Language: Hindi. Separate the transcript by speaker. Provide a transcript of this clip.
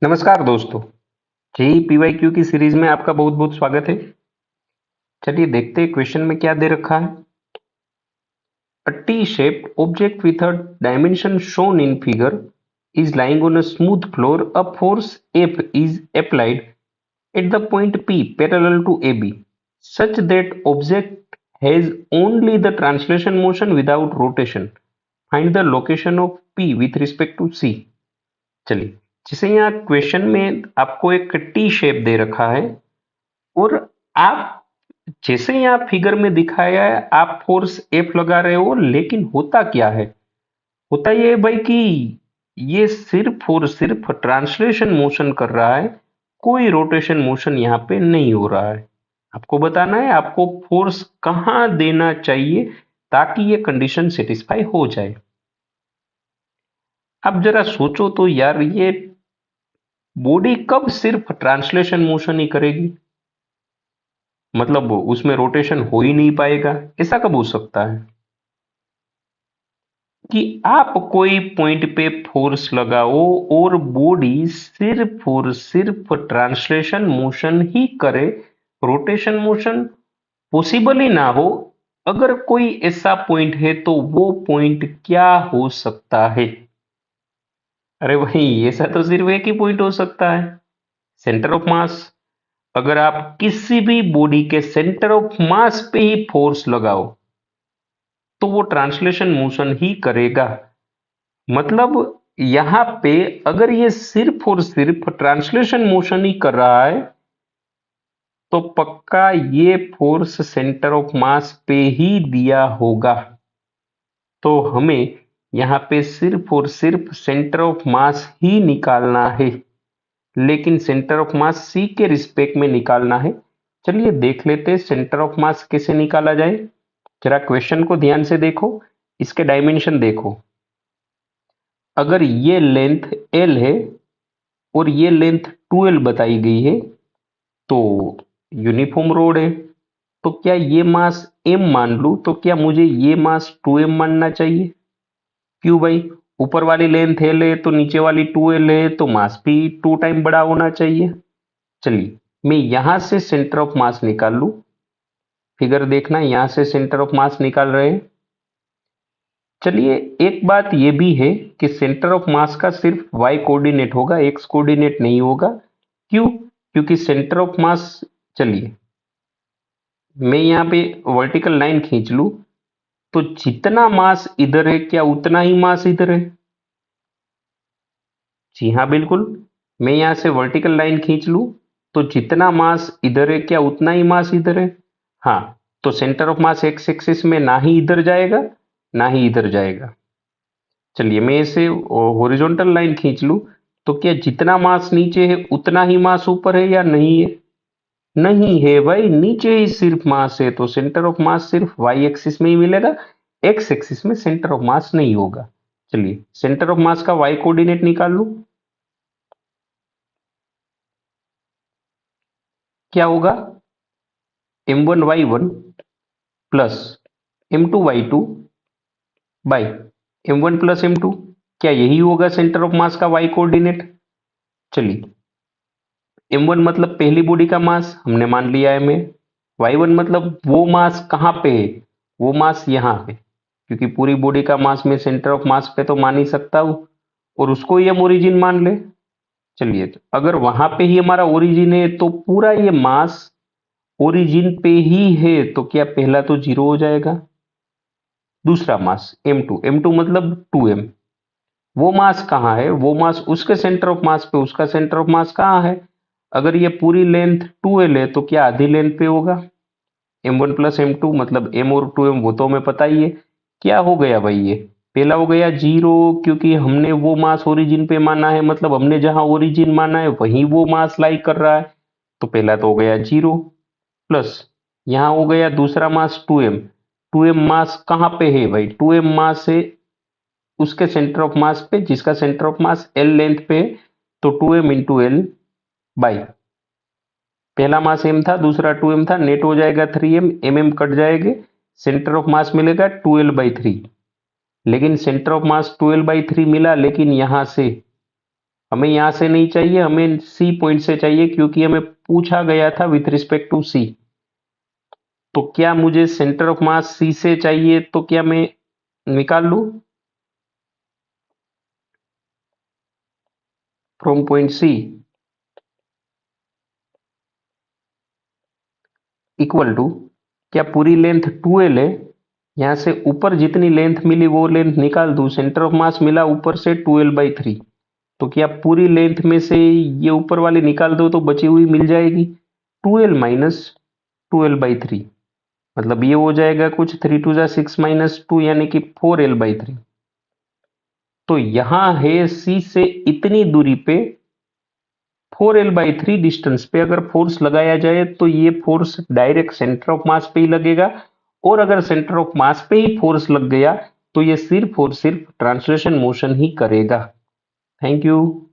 Speaker 1: नमस्कार दोस्तों। जेई पीवाईक्यू की सीरीज में आपका बहुत बहुत स्वागत है। चलिए देखते हैं क्वेश्चन में क्या दे रखा है। A T-shaped object with a dimension shown in figure is lying on a smooth floor. A force F is applied at the point P parallel to AB such that object has only the translation motion without rotation. Find the location of P with respect to C. चलिए, जैसे यहाँ क्वेश्चन में आपको एक टी शेप दे रखा है और आप जैसे यहाँ फिगर में दिखाया है आप फोर्स एफ लगा रहे हो, लेकिन होता क्या है? होता ये है भाई कि ये सिर्फ और सिर्फ ट्रांसलेशन मोशन कर रहा है, कोई रोटेशन मोशन यहाँ पे नहीं हो रहा है। आपको बताना है आपको फोर्स कहाँ देना चाहिए ताकि ये कंडीशन सेटिस्फाई हो जाए। अब जरा सोचो तो यार, ये बॉडी कब सिर्फ ट्रांसलेशन मोशन ही करेगी? मतलब उसमें रोटेशन हो ही नहीं पाएगा, ऐसा कब हो सकता है? कि आप कोई पॉइंट पे फोर्स लगाओ और बॉडी सिर्फ और सिर्फ ट्रांसलेशन मोशन ही करे, रोटेशन मोशन पॉसिबल ही ना हो। अगर कोई ऐसा पॉइंट है तो वो पॉइंट क्या हो सकता है? अरे भाई, ऐसा तो सिर्फ एक ही पॉइंट हो सकता है, सेंटर ऑफ मास। अगर आप किसी भी बॉडी के सेंटर ऑफ मास पे ही फोर्स लगाओ तो वो ट्रांसलेशन मोशन ही करेगा। मतलब यहां पे अगर ये सिर्फ और सिर्फ ट्रांसलेशन मोशन ही कर रहा है तो पक्का ये फोर्स सेंटर ऑफ मास पे ही दिया होगा। तो हमें यहाँ पे सिर्फ और सिर्फ सेंटर ऑफ मास ही निकालना है, लेकिन सेंटर ऑफ मास सी के रिस्पेक्ट में निकालना है। चलिए देख लेते हैं सेंटर ऑफ मास कैसे निकाला जाए। जरा क्वेश्चन को ध्यान से देखो, इसके डायमेंशन देखो। अगर ये लेंथ एल है और ये लेंथ 2l बताई गई है तो यूनिफॉर्म रोड है। तो क्या ये मास m मान लूं तो क्या मुझे ये मास 2m मानना चाहिए? क्यों भाई? ऊपर वाली लेंथ l है तो नीचे वाली 2l है, तो मास भी 2 टाइम बड़ा होना चाहिए। चलिए मैं यहां से सेंटर ऑफ मास निकाल लूं। फिगर देखना, यहां से सेंटर ऑफ मास निकाल रहे हैं। चलिए एक बात ये भी है कि सेंटर ऑफ मास का सिर्फ y कोऑर्डिनेट होगा, x कोऑर्डिनेट नहीं होगा। क्यों? क्योंकि सेंटर ऑफ मास, चलिए मैं यहाँ पे वर्टिकल लाइन खींच लूं तो जितना मास इधर है क्या उतना ही मास इधर है? जी हाँ बिल्कुल। मैं यहाँ से वर्टिकल लाइन खींच लूं तो जितना मास इधर है क्या उतना ही मास इधर है? हाँ, तो centre of mass x axis में ना ही इधर जाएगा ना ही इधर जाएगा। चलिए मैं इसे हॉरिजॉन्टल लाइन खींच लूं तो क्या जितना मास नीचे है उतना ही मास ऊपर है या नहीं है? नहीं है भाई, नीचे ही सिर्फ मास है, तो सेंटर ऑफ मास सिर्फ वाई एक्सिस में ही मिलेगा, एक्स एक्सिस में सेंटर ऑफ मास नहीं होगा। चलिए सेंटर ऑफ मास का वाई कोऑर्डिनेट निकाल लूं। क्या होगा? m1y1 plus m2y2 by m1 plus m2। क्या यही होगा सेंटर ऑफ मास का वाई कोऑर्डिनेट? चलिए m1 मतलब पहली बॉडी का मास हमने मान लिया है में, y1 मतलब वो मास कहाँ पे है? वो मास यहाँ पे, क्योंकि पूरी बॉडी का मास में सेंटर ऑफ मास पे तो मान ही सकता हूँ और उसको ही हम ओरिजिन मान ले। चलिए तो अगर वहां पे ही हमारा ओरिजिन है तो पूरा ये मास ओरिजिन पे ही है, तो क्या पहला तो जीरो हो जाएगा। दूसरा मास m2 मतलब 2m, वो मास कहाँ है? वो मास उसके सेंटर ऑफ मास पे, उसका सेंटर ऑफ मास कहाँ है? अगर ये पूरी लेंथ 2l है तो क्या आधी लेंथ पे होगा? m1 प्लस m2 मतलब m और 2m, वो तो हमें पता ही है। क्या हो गया भाई? ये पहला हो गया जीरो, क्योंकि हमने वो मास ओरिजिन पे माना है, मतलब हमने जहां ओरिजिन माना है वहीं वो मास लाई कर रहा है, तो पहला तो हो गया जीरो। प्लस यहाँ हो गया दूसरा मास 2m। 2m मास कहाँ पे है भाई? 2m मास है उसके सेंटर ऑफ मास पे, जिसका centre of mass l length पे है, तो 2m इंटू एल बाई, पहला मास m था दूसरा 2m था, नेट हो जाएगा 3m, mm कट जाएंगे, सेंटर ऑफ मास मिलेगा 2l/3। लेकिन सेंटर ऑफ मास 2l/3 मिला, लेकिन यहां से हमें यहां से नहीं चाहिए, हमें सी पॉइंट से चाहिए क्योंकि हमें पूछा गया था विथ रिस्पेक्ट टू सी। तो क्या मुझे सेंटर ऑफ मास सी से चाहिए, तो क्या मैं निकाल लूं from point C equal to, क्या पूरी लेंथ 2l है, यहां से ऊपर जितनी लेंथ मिली वो लेंथ निकाल दूं, सेंटर ऑफ मास मिला ऊपर से 2l/3, तो क्या पूरी लेंथ में से ये ऊपर वाली निकाल दो तो बची हुई मिल जाएगी 2l माइनस 2l/3, मतलब ये हो जाएगा कुछ 3 2 6 माइनस 2 यानी कि 4l/3। तो यहां है सी से इतनी दूरी पे 4l/3 डिस्टेंस पे अगर फोर्स लगाया जाए तो ये force direct centre of mass पे ही लगेगा, और अगर सेंटर ऑफ मास पे ही फोर्स लग गया तो ये सिर्फ और सिर्फ ट्रांसलेशन मोशन ही करेगा। Thank you.